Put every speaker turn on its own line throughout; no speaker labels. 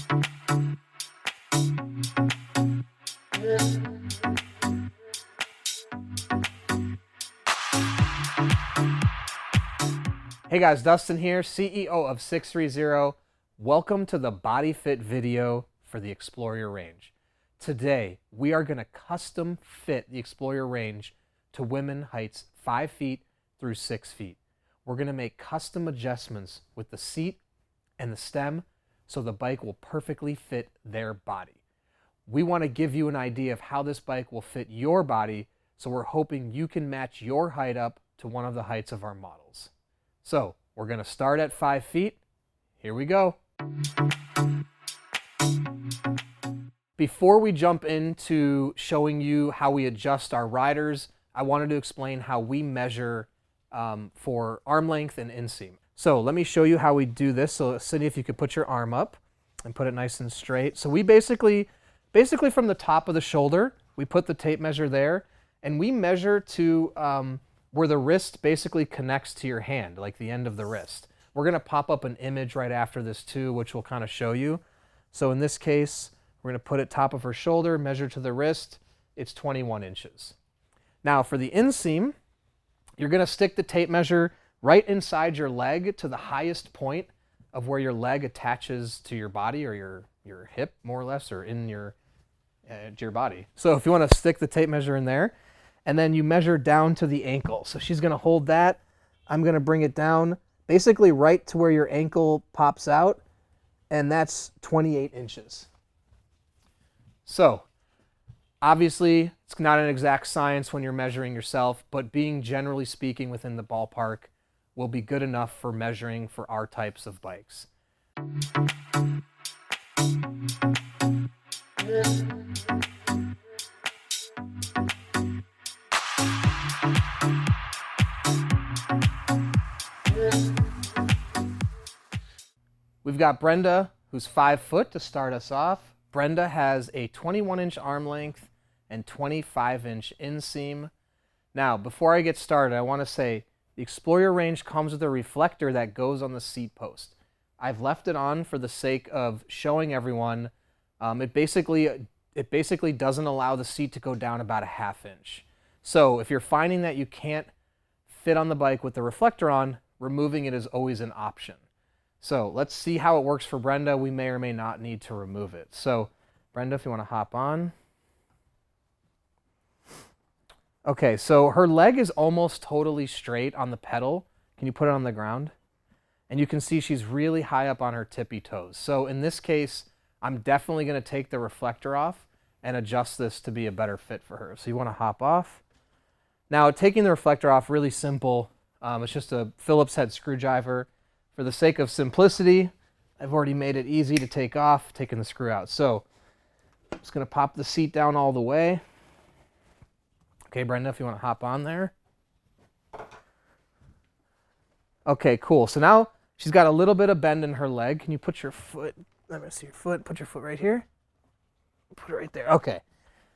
Hey guys, Dustin here, CEO of 630. Welcome to the body fit video for the Explore Your Range. Today, we are going to custom fit the Explore Your Range to women heights 5 feet through 6 feet. We're going to make custom adjustments with the seat and the stem so the bike will perfectly fit their body. We want to give you an idea of how this bike will fit your body, so we're hoping you can match your height up to one of the heights of our models. So we're going to start at 5 feet. Here we go. Before we jump into showing you how we adjust our riders, I wanted to explain how we measure for arm length and inseam. So let me show you how we do this. So Sydney, if you could put your arm up and put it nice and straight. So we basically from the top of the shoulder, we put the tape measure there, and we measure to where the wrist basically connects to your hand, like the end of the wrist. We're going to pop up an image right after this too, which will kind of show you. So in this case, we're going to put it top of her shoulder, measure to the wrist. It's 21 inches. Now for the inseam, you're going to stick the tape measure right inside your leg to the highest point of where your leg attaches to your body, or your hip more or less, or in your to your body. So if you want to stick the tape measure in there, and then you measure down to the ankle. So she's going to hold that. I'm going to bring it down basically right to where your ankle pops out, and that's 28 inches. So obviously it's not an exact science when you're measuring yourself, but being generally speaking within the ballpark will be good enough for measuring for our types of bikes. We've got Brenda, who's 5 foot to start us off. Brenda has a 21-inch arm length and 25-inch inseam. Now, before I get started, I want to say the Explore Your Range comes with a reflector that goes on the seat post. I've left it on for the sake of showing everyone. It basically doesn't allow the seat to go down about a ½ inch. So if you're finding that you can't fit on the bike with the reflector on, removing it is always an option. So let's see how it works for Brenda. We may or may not need to remove it. So Brenda, if you want to hop on. Okay, so her leg is almost totally straight on the pedal. Can you put it on the ground? And you can see she's really high up on her tippy toes. So in this case, I'm definitely going to take the reflector off and adjust this to be a better fit for her. So you want to hop off. Now, taking the reflector off, really simple. It's just a Phillips head screwdriver. For the sake of simplicity, I've already made it easy to take off, taking the screw out. So I'm just going to pop the seat down all the way. Okay, Brenda, if you want to hop on there. Okay, cool. So now she's got a little bit of bend in her leg. Can you put your foot, let me see your foot, put your foot right here. Put it right there. Okay.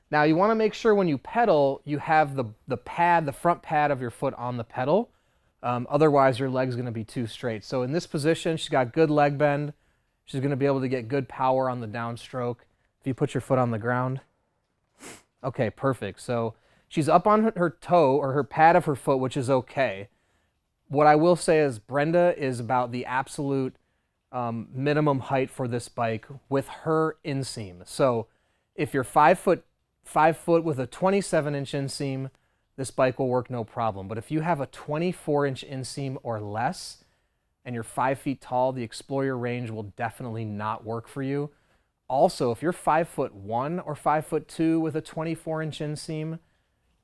Now you want to make sure when you pedal, you have the pad, the front pad of your foot on the pedal. Otherwise, your leg's going to be too straight. So in this position, she's got good leg bend. She's going to be able to get good power on the downstroke. If you put your foot on the ground. Okay, perfect. So she's up on her toe, or her pad of her foot, which is okay. What I will say is Brenda is about the absolute minimum height for this bike with her inseam. So if you're 5 foot with a 27-inch inseam, this bike will work no problem. But if you have a 24-inch inseam or less and you're 5 feet tall, the Explore Your Range will definitely not work for you. Also, if you're 5'1" or 5'2" with a 24-inch inseam,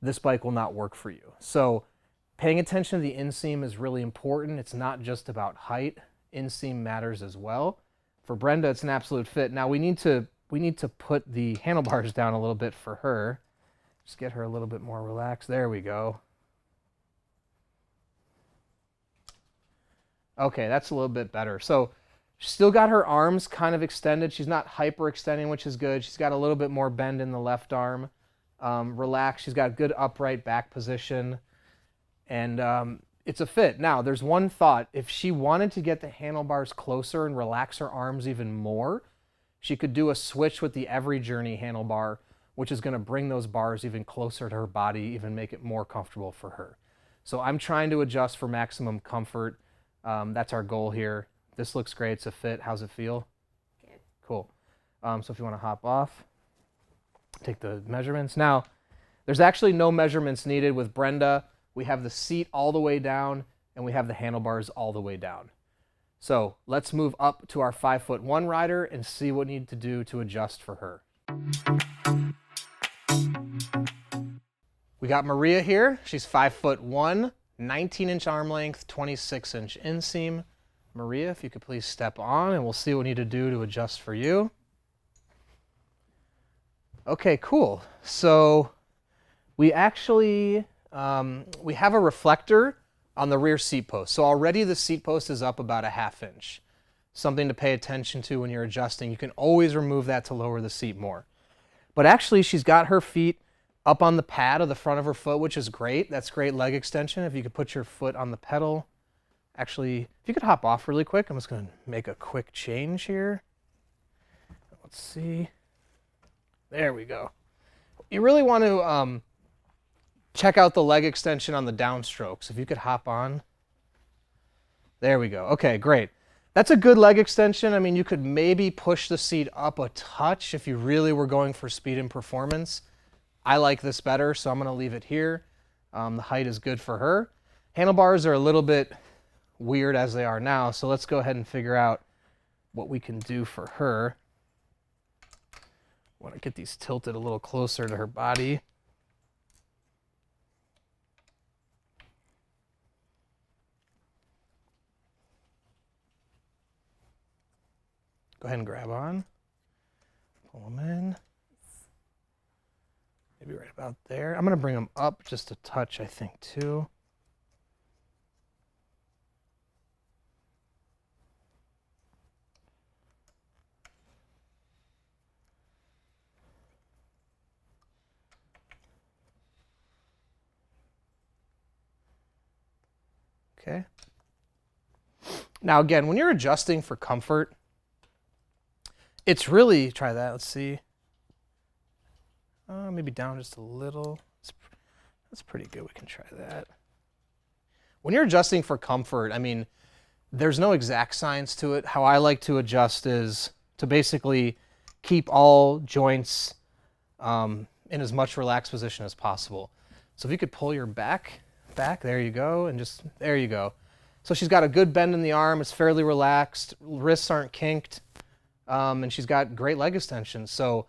this bike will not work for you. So paying attention to the inseam is really important. It's not just about height. Inseam matters as well. For Brenda, it's an absolute fit. Now we need to put the handlebars down a little bit for her. Just get her a little bit more relaxed. There we go. Okay, that's a little bit better. So she's still got her arms kind of extended. She's not hyper extending, which is good. She's got a little bit more bend in the left arm. Relaxed. She's got good upright back position. And it's a fit. Now, there's one thought. If she wanted to get the handlebars closer and relax her arms even more, she could do a switch with the Every Journey handlebar, which is going to bring those bars even closer to her body, even make it more comfortable for her. So I'm trying to adjust for maximum comfort. That's our goal here. This looks great. It's a fit. How's it feel?
Good.
Cool. So if you want to hop off, take the measurements. Now, there's actually no measurements needed with Brenda. We have the seat all the way down, and we have the handlebars all the way down. So let's move up to our 5'1" rider and see what we need to do to adjust for her. We got Maria here. She's 5'1", 19-inch arm length, 26-inch inseam. Maria, if you could please step on, and we'll see what we need to do to adjust for you. Okay, cool. So we actually we have a reflector on the rear seat post. So already the seat post is up about a 1/2 inch. Something to pay attention to when you're adjusting. You can always remove that to lower the seat more. But actually, she's got her feet up on the pad of the front of her foot, which is great. That's great leg extension. If you could put your foot on the pedal. Actually, if you could hop off really quick, I'm just going to make a quick change here. Let's see. There we go. You really want to check out the leg extension on the downstrokes. If you could hop on. There we go. Okay, great. That's a good leg extension. I mean, you could maybe push the seat up a touch if you really were going for speed and performance. I like this better, so I'm going to leave it here. The height is good for her. Handlebars are a little bit weird as they are now, so let's go ahead and figure out what we can do for her. I want to get these tilted a little closer to her body. Go ahead and grab on. Pull them in. Maybe right about there. I'm going to bring them up just a touch, I think, too. Okay. Now again, when you're adjusting for comfort, it's really, try that, let's see. Maybe down just a little. That's pretty good, we can try that. When you're adjusting for comfort, I mean, there's no exact science to it. How I like to adjust is to basically keep all joints in as much relaxed position as possible. So if you could pull your back, there you go, and just, there you go. So she's got a good bend in the arm, it's fairly relaxed, wrists aren't kinked, and she's got great leg extensions. So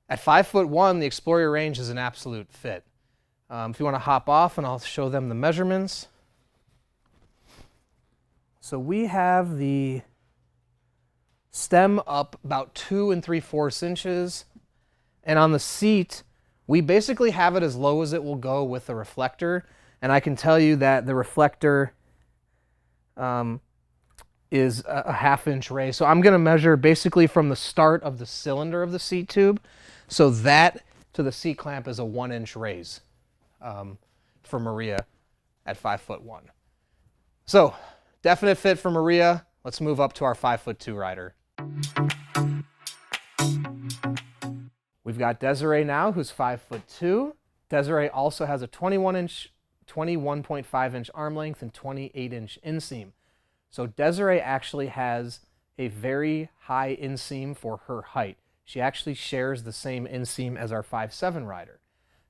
at 5'1", the Explorer range is an absolute fit. If you want to hop off, and I'll show them the measurements. So we have the stem up about 2 3/4 inches, and on the seat, we basically have it as low as it will go with the reflector. And I can tell you that the reflector is a 1/2 inch raise. So I'm going to measure basically from the start of the cylinder of the seat tube. So that to the seat clamp is a 1 inch raise for Maria at 5'1". So definite fit for Maria. Let's move up to our 5'2" rider. We've got Desiree now, who's 5'2". Desiree also has a 21.5 inch arm length and 28-inch inseam. So Desiree actually has a very high inseam for her height. She actually shares the same inseam as our 5'7" rider.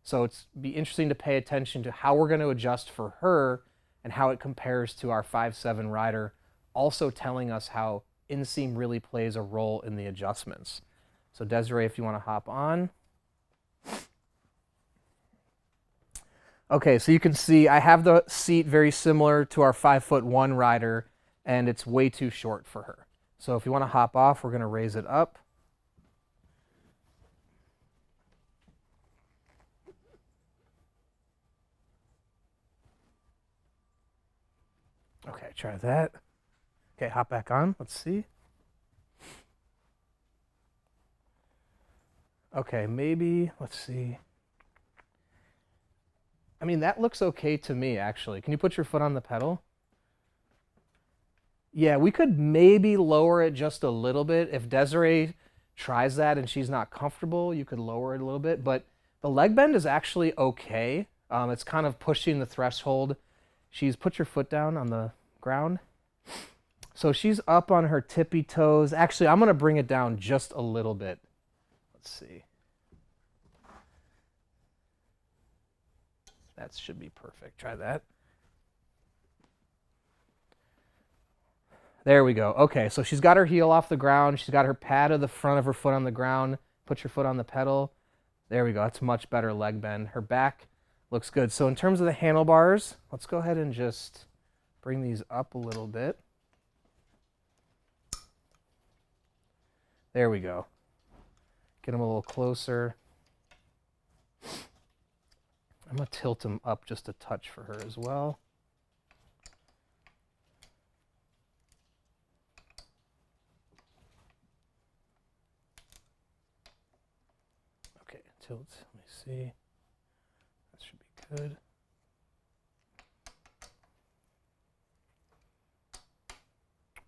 So it's be interesting to pay attention to how we're going to adjust for her and how it compares to our 5'7" rider, also telling us how inseam really plays a role in the adjustments. So Desiree, if you want to hop on. Okay, so you can see I have the seat very similar to our 5'1" rider, and it's way too short for her. So if you want to hop off, we're going to raise it up. Okay, try that. Okay, hop back on. Let's see. Okay, maybe, let's see. I mean, that looks okay to me, actually. Can you put your foot on the pedal? Yeah, we could maybe lower it just a little bit. If Desiree tries that and she's not comfortable, you could lower it a little bit. But the leg bend is actually okay. It's kind of pushing the threshold. Put your foot down on the ground. So she's up on her tippy toes. Actually, I'm going to bring it down just a little bit. Let's see. That should be perfect. Try that. There we go. Okay, so she's got her heel off the ground. She's got her pad of the front of her foot on the ground. Put your foot on the pedal. There we go. That's much better leg bend. Her back looks good. So in terms of the handlebars, let's go ahead and just bring these up a little bit. There we go. Get them a little closer. I'm going to tilt them up just a touch for her as well. Okay, tilt. Let me see. That should be good.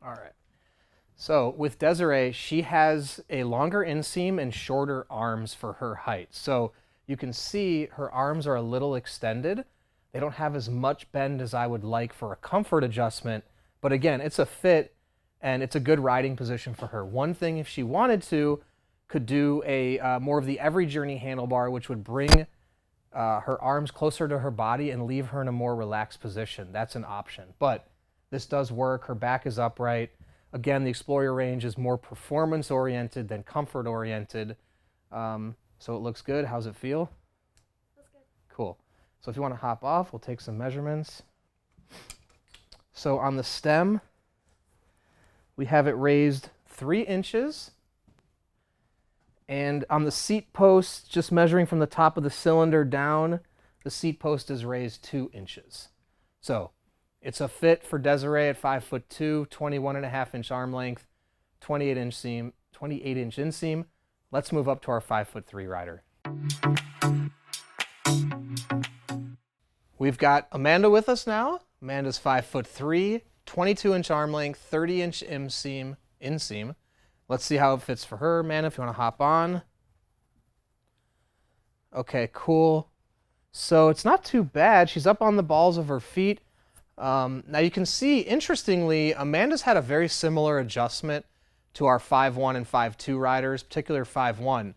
All right. So with Desiree, she has a longer inseam and shorter arms for her height. So you can see her arms are a little extended. They don't have as much bend as I would like for a comfort adjustment. But again, it's a fit and it's a good riding position for her. One thing, if she wanted to, could do a more of the every journey handlebar, which would bring her arms closer to her body and leave her in a more relaxed position. That's an option. But this does work. Her back is upright. Again, the Explorer range is more performance-oriented than comfort-oriented. So it looks good. How's it feel?
Feels good.
Cool. So if you want to hop off, we'll take some measurements. So on the stem, we have it raised 3 inches. And on the seat post, just measuring from the top of the cylinder down, the seat post is raised 2 inches. So it's a fit for Desiree at 5'2", 21.5-inch arm length, 28-inch seam, 28-inch inseam. Let's move up to our 5'3" rider. We've got Amanda with us now. Amanda's 5'3", 22-inch arm length, 30-inch inseam. Let's see how it fits for her. Amanda, if you want to hop on. Okay, cool. So it's not too bad. She's up on the balls of her feet. Now you can see, interestingly, Amanda's had a very similar adjustment to our 5'1" and 5'2" riders, particularly 5'1",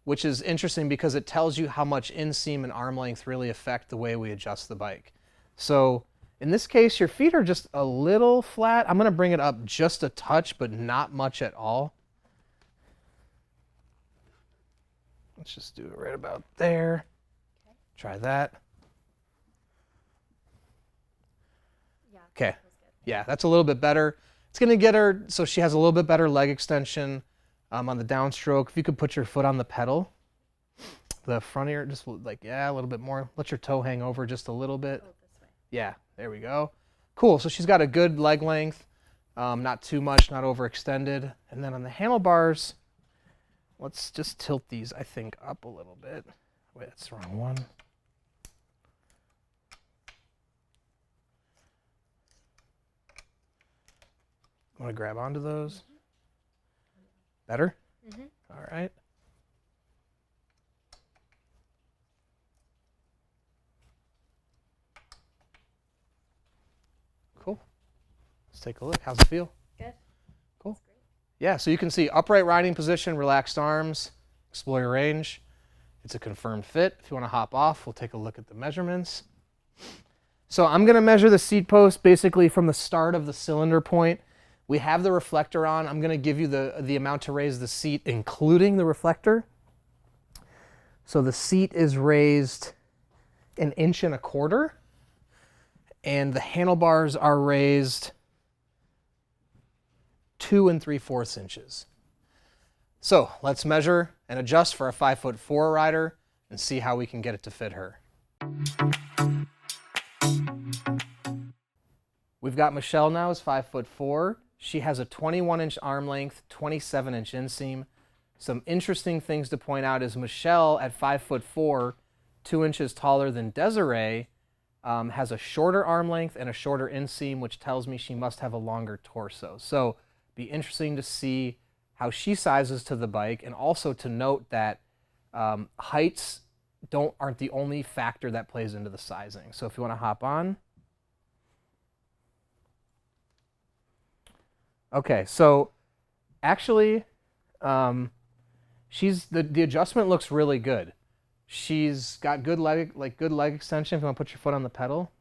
which is interesting because it tells you how much inseam and arm length really affect the way we adjust the bike. So in this case, your feet are just a little flat. I'm going to bring it up just a touch, but not much at all. Let's just do it right about there. Okay. Try that. Okay, yeah, that's a little bit better. It's going to get her so she has a little bit better leg extension on the downstroke. If you could put your foot on the pedal, the front ear, just like, yeah, a little bit more. Let your toe hang over just a little bit.
Oh, this way.
Yeah, there we go. Cool, so she's got a good leg length, not too much, not overextended. And then on the handlebars, let's just tilt these, I think, up a little bit. Wait, that's the wrong one. Want to grab onto those?
Mm-hmm.
Better?
Mm-hmm.
All right. Cool. Let's take a look. How's it feel?
Good.
Cool. Yeah, so you can see upright riding position, relaxed arms, explore your range. It's a confirmed fit. If you want to hop off, we'll take a look at the measurements. So I'm going to measure the seat post basically from the start of the cylinder point. We have the reflector on. I'm going to give you the amount to raise the seat, including the reflector. So the seat is raised 1.25 inches, and the handlebars are raised 2 3/4 inches. So let's measure and adjust for a 5'4" rider and see how we can get it to fit her. We've got Michelle now as 5'4". She has a 21-inch arm length, 27-inch inseam. Some interesting things to point out is Michelle at 5'4", 2 inches taller than Desiree, has a shorter arm length and a shorter inseam, which tells me she must have a longer torso. So be interesting to see how she sizes to the bike, and also to note that heights aren't the only factor that plays into the sizing. So if you want to hop on. Okay, so actually, the adjustment looks really good. She's got good leg extension. If you want to put your foot on the pedal.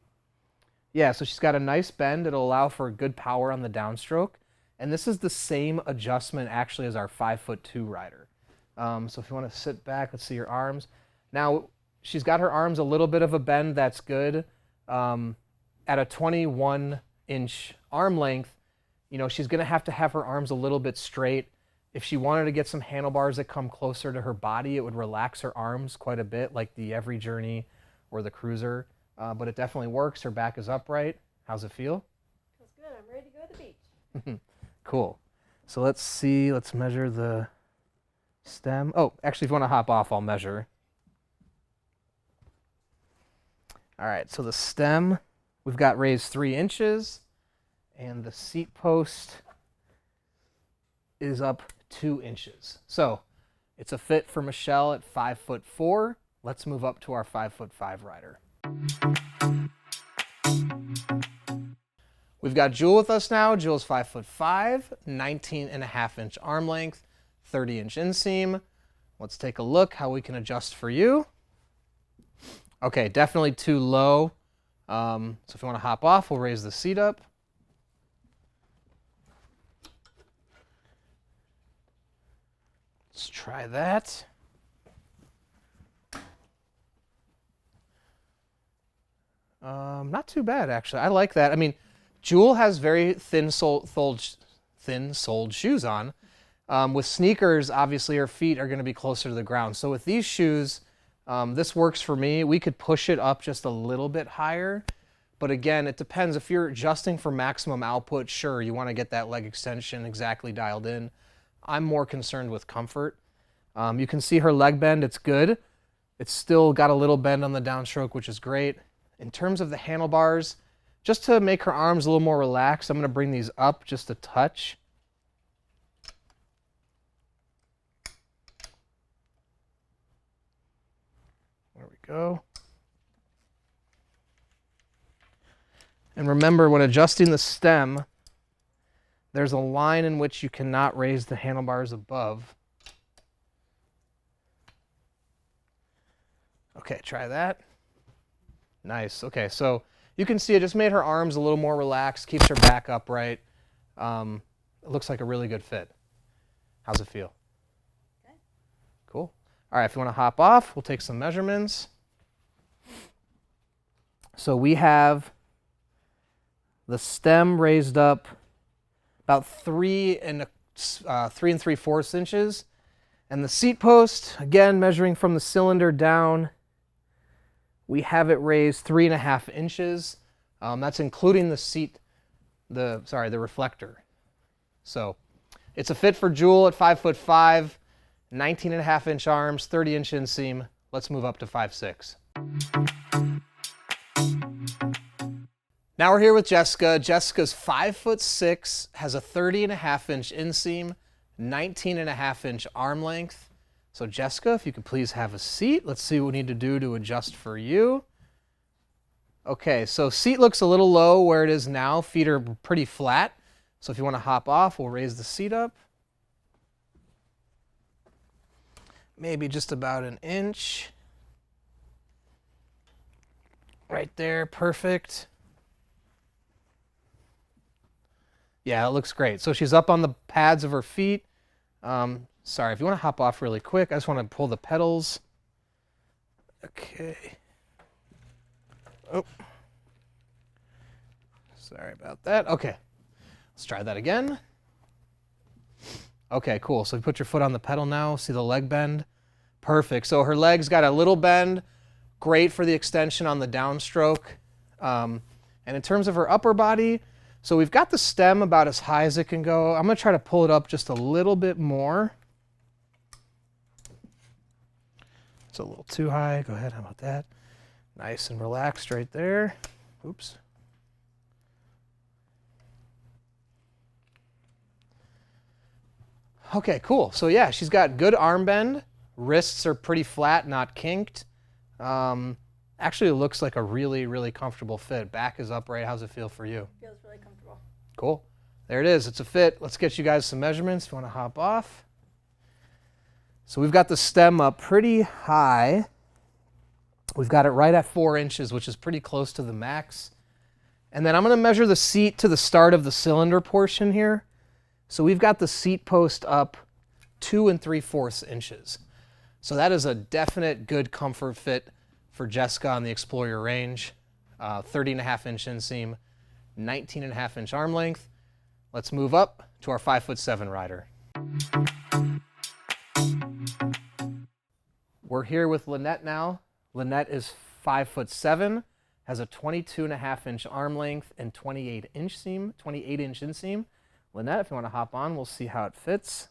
Yeah, so she's got a nice bend. It'll allow for good power on the downstroke. And this is the same adjustment actually as our 5'2" rider. So if you want to sit back, let's see your arms. Now, she's got her arms a little bit of a bend that's good. At a 21-inch arm length, you know, she's going to have her arms a little bit straight. If she wanted to get some handlebars that come closer to her body, it would relax her arms quite a bit, like the Every Journey or the Cruiser. But it definitely works. Her back is upright. How's it feel?
Feels good. I'm ready to go to the beach.
Cool. So let's see. Let's measure the stem. Oh, actually, if you want to hop off, I'll measure. All right. So the stem, we've got raised 3 inches. And the seat post is up 2 inches. So it's a fit for Michelle at 5'4". Let's move up to our 5'5" rider. We've got Jewel with us now. Jewel's 5'5", 19.5-inch arm length, 30-inch inseam. Let's take a look how we can adjust for you. Okay, definitely too low. So if you want to hop off, we'll raise the seat up. Let's try that. Not too bad, actually. I like that. I mean, Jewel has very thin-soled shoes on. With sneakers, obviously, her feet are going to be closer to the ground. So with these shoes, this works for me. We could push it up just a little bit higher. But again, it depends. If you're adjusting for maximum output, sure, you want to get that leg extension exactly dialed in. I'm more concerned with comfort. You can see her leg bend. It's good. It's still got a little bend on the downstroke, which is great. In terms of the handlebars, just to make her arms a little more relaxed, I'm going to bring these up just a touch. There we go. And remember, when adjusting the stem, there's a line in which you cannot raise the handlebars above. Okay, try that. Nice. Okay, so you can see it just made her arms a little more relaxed, keeps her back upright. It looks like a really good fit. How's it feel?
Okay.
Cool. All right, if you want to hop off, we'll take some measurements. So we have the stem raised up about 3 3¾ inches. And the seat post, again, measuring from the cylinder down, we have it raised 3.5 inches. That's including the seat, the reflector. So it's a fit for Jewel at 5'5", 19.5-inch arms, 30-inch inseam. Let's move up to 5'6". Now we're here with Jessica. Jessica's 5'6", has a 30.5-inch inseam, 19.5-inch arm length. So Jessica, if you could please have a seat. Let's see what we need to do to adjust for you. Okay, so seat looks a little low where it is now. Feet are pretty flat. So if you want to hop off, we'll raise the seat up. Maybe just about an inch. Right there, perfect. Yeah, it looks great. So she's up on the pads of her feet. Sorry, if you want to hop off really quick, I just want to pull the pedals. Okay. Oh. Sorry about that. Okay. Let's try that again. Okay, cool. So you put your foot on the pedal now. See the leg bend? Perfect. So her leg's got a little bend. Great for the extension on the downstroke. And in terms of her upper body, so we've got the stem about as high as it can go. I'm going to try to pull it up just a little bit more. It's a little too high. Go ahead. How about that? Nice and relaxed right there. Oops. Okay, cool. So yeah, she's got good arm bend. Wrists are pretty flat, not kinked. Actually, it looks like a really, really comfortable fit. Back is upright. How's it feel for you?
Feels really comfortable.
Cool. There it is. It's a fit. Let's get you guys some measurements if you want to hop off. So we've got the stem up pretty high. We've got it right at 4 inches, which is pretty close to the max. And then I'm going to measure the seat to the start of the cylinder portion here. So we've got the seat post up 2 3/4 inches. So that is a definite good comfort fit for Jessica on the Explorer range. 30.5-inch inseam, 19.5-inch arm length. Let's move up to our 5'7" rider. We're here with Lynette now. Lynette is 5'7", has a 22.5-inch arm length and 28-inch inseam. Lynette, if you want to hop on, we'll see how it fits.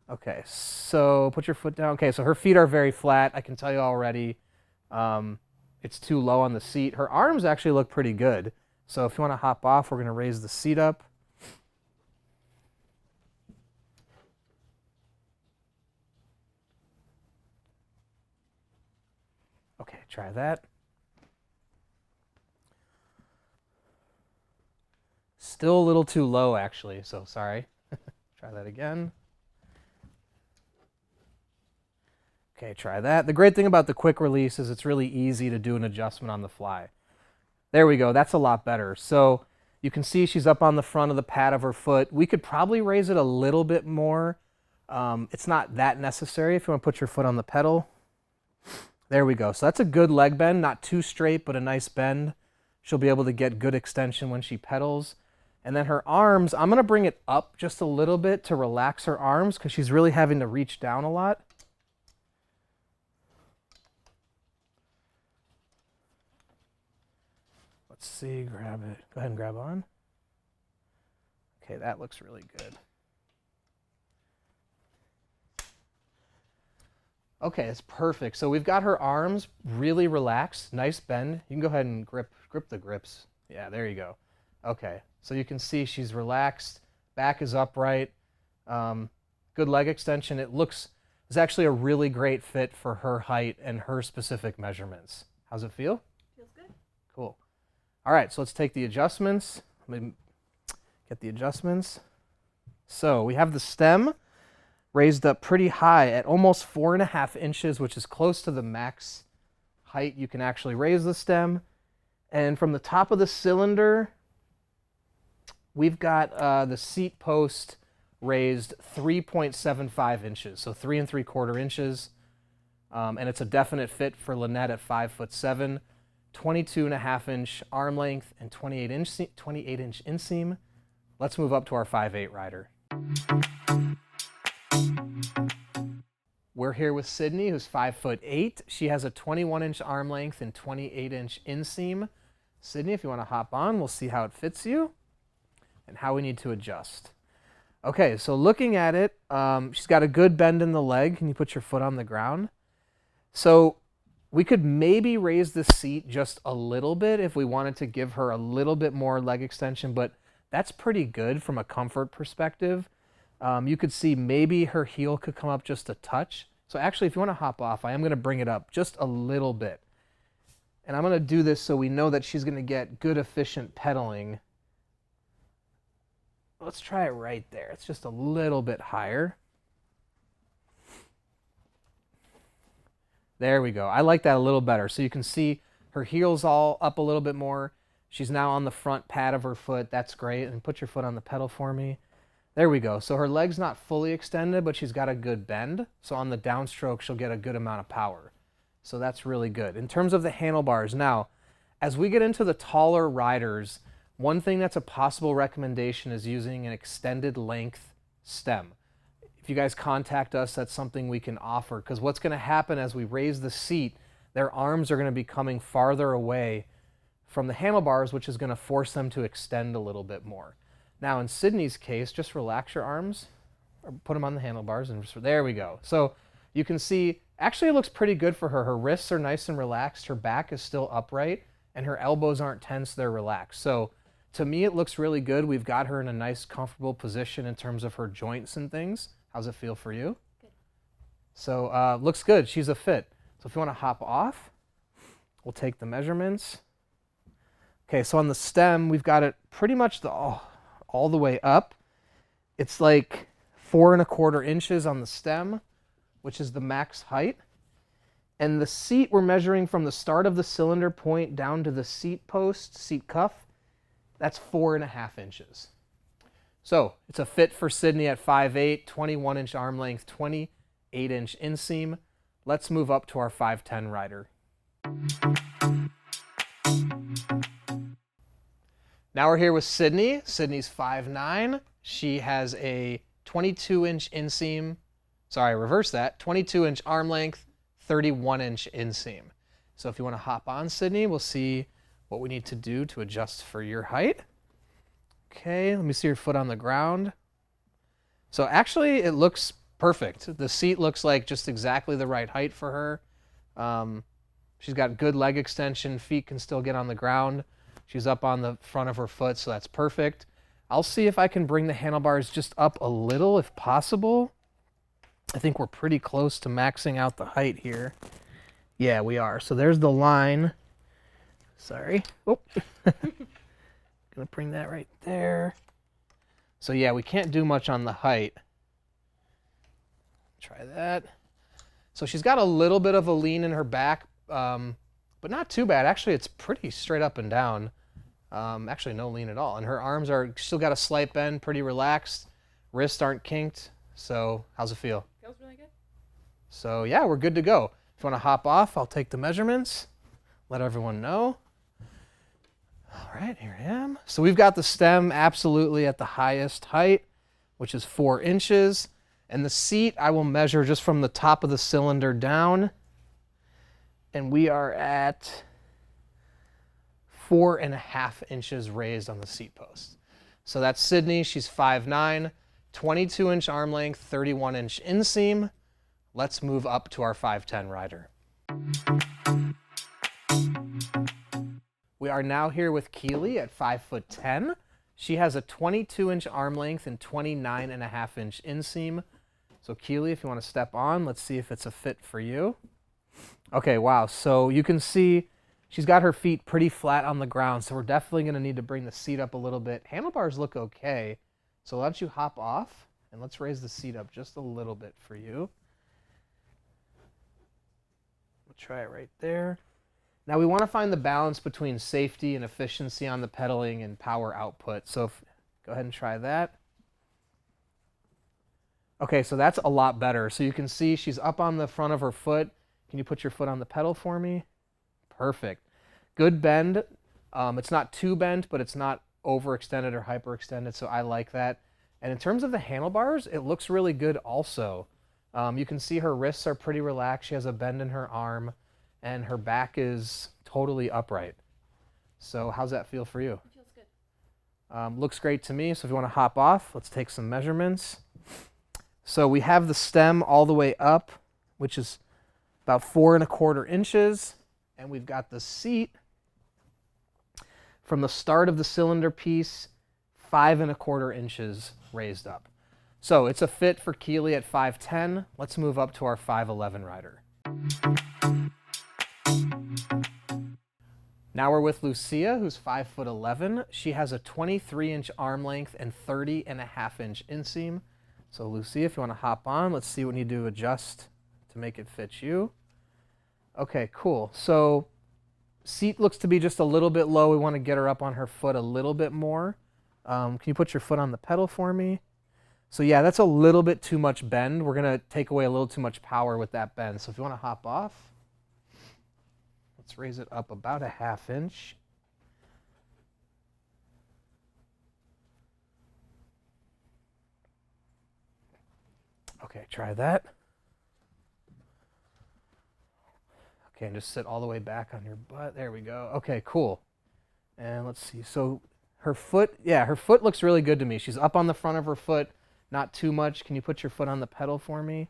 Okay, so put your foot down. Okay, so her feet are very flat. I can tell you already it's too low on the seat. Her arms actually look pretty good. So if you want to hop off, we're going to raise the seat up. Okay, try that. Still a little too low, actually, so sorry. Try that again. Okay, try that. The great thing about the quick release is it's really easy to do an adjustment on the fly. There we go. That's a lot better. So you can see she's up on the front of the pad of her foot. We could probably raise it a little bit more. It's not that necessary if you want to put your foot on the pedal. There we go. So that's a good leg bend, not too straight, but a nice bend. She'll be able to get good extension when she pedals. And then her arms, I'm going to bring it up just a little bit to relax her arms because she's really having to reach down a lot. Let's see, grab it. Go ahead and grab on. Okay, that looks really good. Okay, it's perfect. So we've got her arms really relaxed, nice bend. You can go ahead and grip the grips. Yeah, there you go. Okay, so you can see she's relaxed, back is upright, good leg extension. It's actually a really great fit for her height and her specific measurements. How's it feel?
Feels good.
Cool. All right, so let's take the adjustments. Let me get the adjustments. So we have the stem raised up pretty high at almost 4.5 inches, which is close to the max height you can actually raise the stem. And from the top of the cylinder, we've got the seat post raised 3.75 inches, so 3 3/4 inches. And it's a definite fit for Lynette at 5'7", 22.5-inch arm length and 28-inch inseam. Let's move up to our 5'8" rider. We're here with Sydney, who's 5'8". She has a 21-inch arm length and 28-inch inseam. Sydney, if you want to hop on, we'll see how it fits you and how we need to adjust. Okay, so looking at it, she's got a good bend in the leg. Can you put your foot on the ground? So we could maybe raise the seat just a little bit if we wanted to give her a little bit more leg extension, but that's pretty good from a comfort perspective. You could see maybe her heel could come up just a touch. So actually, if you want to hop off, I am going to bring it up just a little bit. And I'm going to do this so we know that she's going to get good, efficient pedaling. Let's try it right there. It's just a little bit higher. There we go. I like that a little better. So you can see her heel's all up a little bit more. She's now on the front pad of her foot. That's great. And put your foot on the pedal for me. There we go. So her leg's not fully extended, but she's got a good bend. So on the downstroke, she'll get a good amount of power. So that's really good. In terms of the handlebars, now, as we get into the taller riders, one thing that's a possible recommendation is using an extended length stem. If you guys contact us, that's something we can offer, because what's going to happen as we raise the seat, their arms are going to be coming farther away from the handlebars, which is going to force them to extend a little bit more. Now, in Sydney's case, just relax your arms, or put them on the handlebars, and just, there we go. So you can see, actually it looks pretty good for her. Her wrists are nice and relaxed, her back is still upright, and her elbows aren't tense, they're relaxed. So to me, it looks really good. We've got her in a nice, comfortable position in terms of her joints and things. How's it feel for you?
Good.
So looks good. She's a fit. So if you want to hop off, we'll take the measurements. Okay, so on the stem, we've got it pretty much all the way up. It's like 4¼ inches on the stem, which is the max height. And the seat, we're measuring from the start of the cylinder point down to the seat post, seat cuff. That's 4½ inches. So it's a fit for Sydney at 5'8", 21-inch arm length, 28-inch inseam. Let's move up to our 5'10" rider. Now we're here with Sydney. Sydney's 5'9". She has a 22-inch inseam. Sorry, reverse that. 22-inch arm length, 31-inch inseam. So if you want to hop on, Sydney, we'll see what we need to do to adjust for your height. Okay, let me see your foot on the ground. So actually, it looks perfect. The seat looks like just exactly the right height for her. She's got good leg extension. Feet can still get on the ground. She's up on the front of her foot, so that's perfect. I'll see if I can bring the handlebars just up a little if possible. I think we're pretty close to maxing out the height here. Yeah, we are. So there's the line. Sorry. Oh. Gonna bring that right there. So yeah, we can't do much on the height. Try that. So she's got a little bit of a lean in her back, but not too bad. Actually, it's pretty straight up and down. Actually, no lean at all. And her arms are still got a slight bend, pretty relaxed. Wrists aren't kinked. So how's it feel?
Feels really good.
So yeah, we're good to go. If you want to hop off, I'll take the measurements. Let everyone know. All right, here I am. So we've got the stem absolutely at the highest height, which is 4 inches. And the seat, I will measure just from the top of the cylinder down. And we are at 4½ inches raised on the seat post. So that's Sydney. She's 5'9", 22-inch arm length, 31-inch inseam. Let's move up to our 5'10" rider. We are now here with Keely at 5'10". She has a 22-inch arm length and 29.5-inch inseam. So Keely, if you want to step on, let's see if it's a fit for you. Okay, wow. So you can see she's got her feet pretty flat on the ground, so we're definitely going to need to bring the seat up a little bit. Handlebars look okay, so why don't you hop off, and let's raise the seat up just a little bit for you. We'll try it right there. Now we want to find the balance between safety and efficiency on the pedaling and power output. So go ahead and try that. Okay, so that's a lot better. So you can see she's up on the front of her foot. Can you put your foot on the pedal for me? Perfect. Good bend. It's not too bent, but it's not overextended or hyperextended, so I like that. And in terms of the handlebars, it looks really good also. You can see her wrists are pretty relaxed. She has a bend in her arm, and her back is totally upright. So how's that feel for you?
It feels good.
Looks great to me. So if you want to hop off, let's take some measurements. So we have the stem all the way up, which is about 4¼ inches. And we've got the seat from the start of the cylinder piece, 5¼ inches raised up. So it's a fit for Keely at 5'10". Let's move up to our 5'11" rider. Now we're with Lucia, who's 5'11". She has a 23-inch arm length and 30.5-inch inseam. So Lucia, if you want to hop on, let's see what you need to adjust to make it fit you. Okay, cool. So seat looks to be just a little bit low. We want to get her up on her foot a little bit more. Can you put your foot on the pedal for me? So yeah, that's a little bit too much bend. We're going to take away a little too much power with that bend. So if you want to hop off, let's raise it up about a ½ inch. Okay, try that. Okay, and just sit all the way back on your butt. There we go. Okay, cool. And let's see. So her foot, yeah, her foot looks really good to me. She's up on the front of her foot, not too much. Can you put your foot on the pedal for me?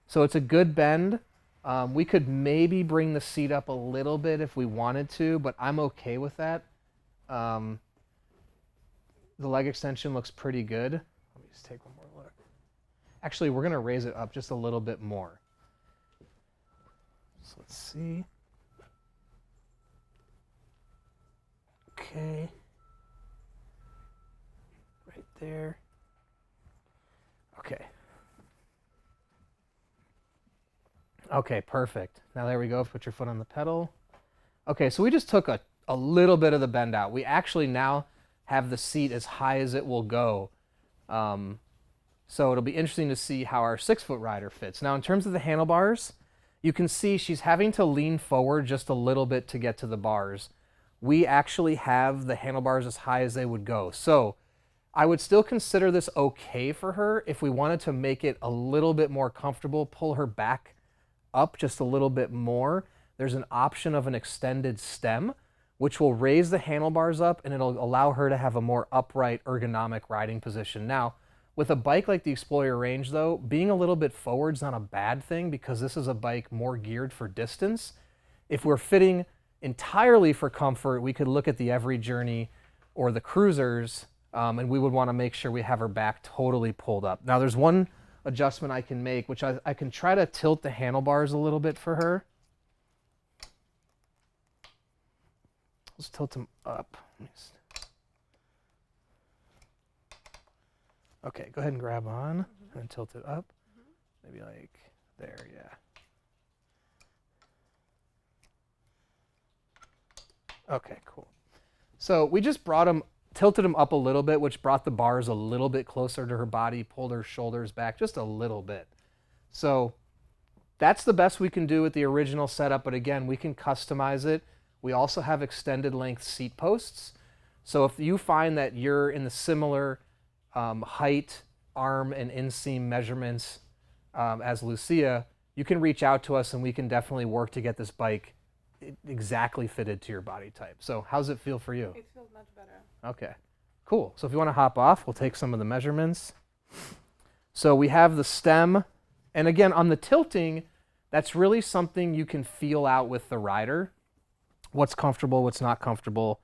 So it's a good bend. We could maybe bring the seat up a little bit if we wanted to, but I'm okay with that. the leg extension looks pretty good. Let me just take one more look. Actually, we're going to raise it up just a little bit more. So let's see. Okay. Right there. Okay. Okay, perfect. Now there we go. Put your foot on the pedal. Okay, so we just took a little bit of the bend out. We actually now have the seat as high as it will go. So it'll be interesting to see how our 6-foot rider fits. Now in terms of the handlebars, you can see she's having to lean forward just a little bit to get to the bars. We actually have the handlebars as high as they would go. So I would still consider this okay for her. If we wanted to make it a little bit more comfortable, pull her back up just a little bit more, there's an option of an extended stem, which will raise the handlebars up and it'll allow her to have a more upright, ergonomic riding position. Now, with a bike like the Explorer Range though, being a little bit forward is not a bad thing because this is a bike more geared for distance. If we're fitting entirely for comfort, we could look at the Every Journey or the Cruisers, and we would want to make sure we have her back totally pulled up. Now there's one adjustment I can make, which I can try to tilt the handlebars a little bit for her. Let's tilt them up. Okay, go ahead and grab on and tilt it up. Maybe like there, yeah. Okay, cool. So we just tilted them up a little bit, which brought the bars a little bit closer to her body, pulled her shoulders back just a little bit. So that's the best we can do with the original setup, but again, we can customize it. We also have extended length seat posts. So if you find that you're in the similar height, arm, and inseam measurements as Lucia, you can reach out to us and we can definitely work to get this bike exactly fitted to your body type. So how's it feel for you?
It feels much better.
Okay, cool. So if you want to hop off, we'll take some of the measurements. So we have the stem, and again, on the tilting, that's really something you can feel out with the rider. What's comfortable, what's not comfortable.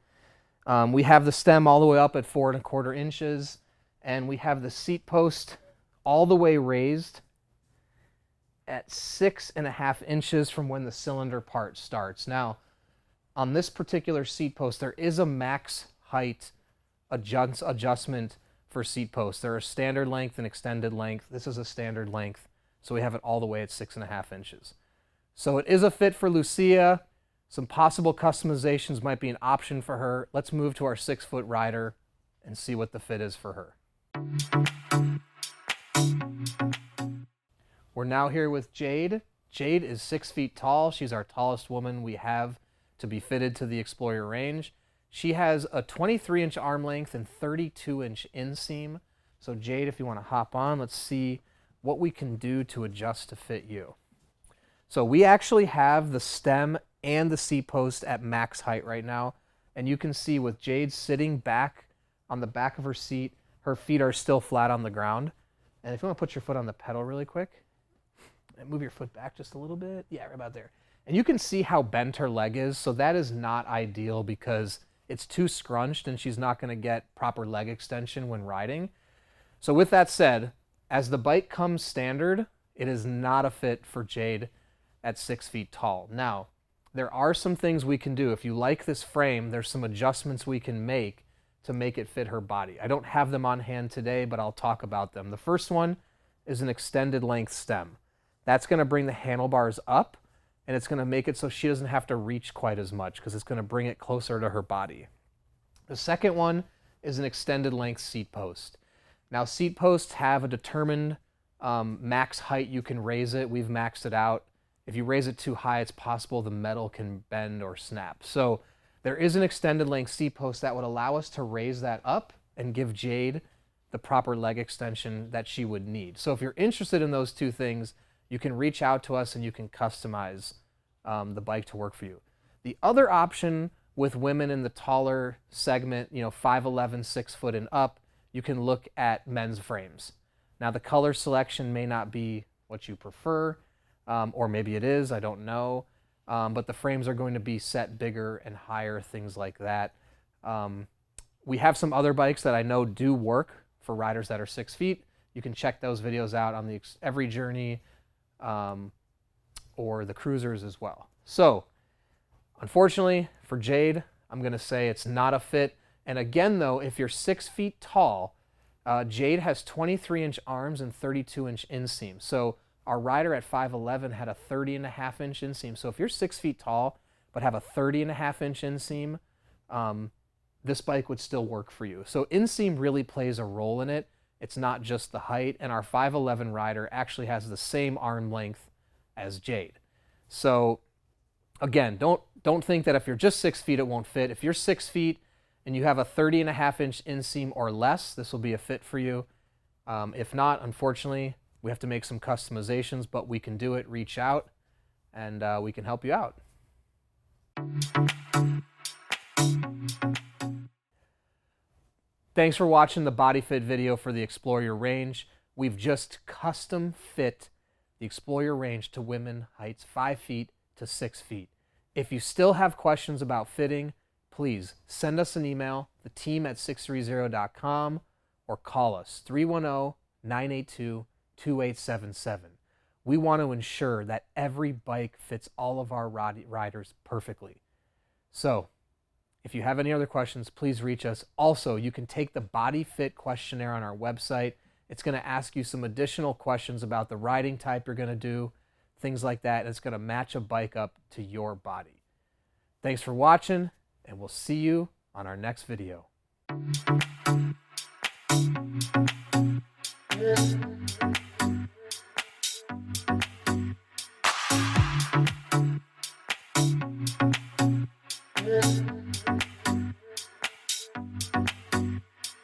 We have the stem all the way up at 4 1/4 inches, and we have the seat post all the way raised at 6 1/2 inches from when the cylinder part starts. Now, on this particular seat post, there is a max height adjustment for seat posts. There are standard length and extended length. This is a standard length, so we have it all the way at 6 1/2 inches. So it is a fit for Lucia. Some possible customizations might be an option for her. Let's move to our 6-foot rider and see what the fit is for her. We're now here with Jade. Jade is 6 feet tall. She's our tallest woman we have to be fitted to the Explorer Range. She has a 23-inch arm length and 32-inch inseam. So Jade, if you want to hop on, let's see what we can do to adjust to fit you. So we actually have the stem and the seat post at max height right now. And you can see with Jade sitting back on the back of her seat, her feet are still flat on the ground. And if you want to put your foot on the pedal really quick, and move your foot back just a little bit. Yeah, right about there. And you can see how bent her leg is. So that is not ideal because it's too scrunched and she's not going to get proper leg extension when riding. So with that said, as the bike comes standard, it is not a fit for Jade at 6 feet tall. Now, there are some things we can do. If you like this frame, there's some adjustments we can make to make it fit her body. I don't have them on hand today, but I'll talk about them. The first one is an extended length stem. That's going to bring the handlebars up, and it's going to make it so she doesn't have to reach quite as much because it's going to bring it closer to her body. The second one is an extended length seat post. Now, seat posts have a determined max height you can raise it. We've maxed it out. If you raise it too high, it's possible the metal can bend or snap. So there is an extended length seat post that would allow us to raise that up and give Jade the proper leg extension that she would need. So if you're interested in those two things, you can reach out to us and you can customize the bike to work for you. The other option with women in the taller segment, 5'11", 6 foot and up, you can look at men's frames. Now the color selection may not be what you prefer, or maybe it is, I don't know. But the frames are going to be set bigger and higher, things like that. We have some other bikes that I know do work for riders that are 6 feet. You can check those videos out on the Every Journey or the Cruisers as well. So, unfortunately for Jade, I'm going to say it's not a fit. And again, though, if you're 6 feet tall, Jade has 23-inch arms and 32-inch inseam. So our rider at 5'11" had a 30.5-inch inseam. So if you're 6 feet tall but have a 30.5-inch inseam, this bike would still work for you. So inseam really plays a role in it. It's not just the height. And our 5'11" rider actually has the same arm length as Jade. So again, don't think that if you're just 6 feet it won't fit. If you're 6 feet and you have a 30.5-inch inseam or less, this will be a fit for you. If not, unfortunately, we have to make some customizations, but we can do it. Reach out, and we can help you out. Thanks for watching the body fit video for the Explore Your Range. We've just custom fit the Explore Your Range to women heights 5 feet to 6 feet. If you still have questions about fitting, please send us an email, theteam@sixthreezero.com, or call us 310-982-2877. We want to ensure that every bike fits all of our riders perfectly. So, if you have any other questions, please reach us. Also, you can take the body fit questionnaire on our website. It's going to ask you some additional questions about the riding type you're going to do, things like that, and it's going to match a bike up to your body. Thanks for watching, and we'll see you on our next video.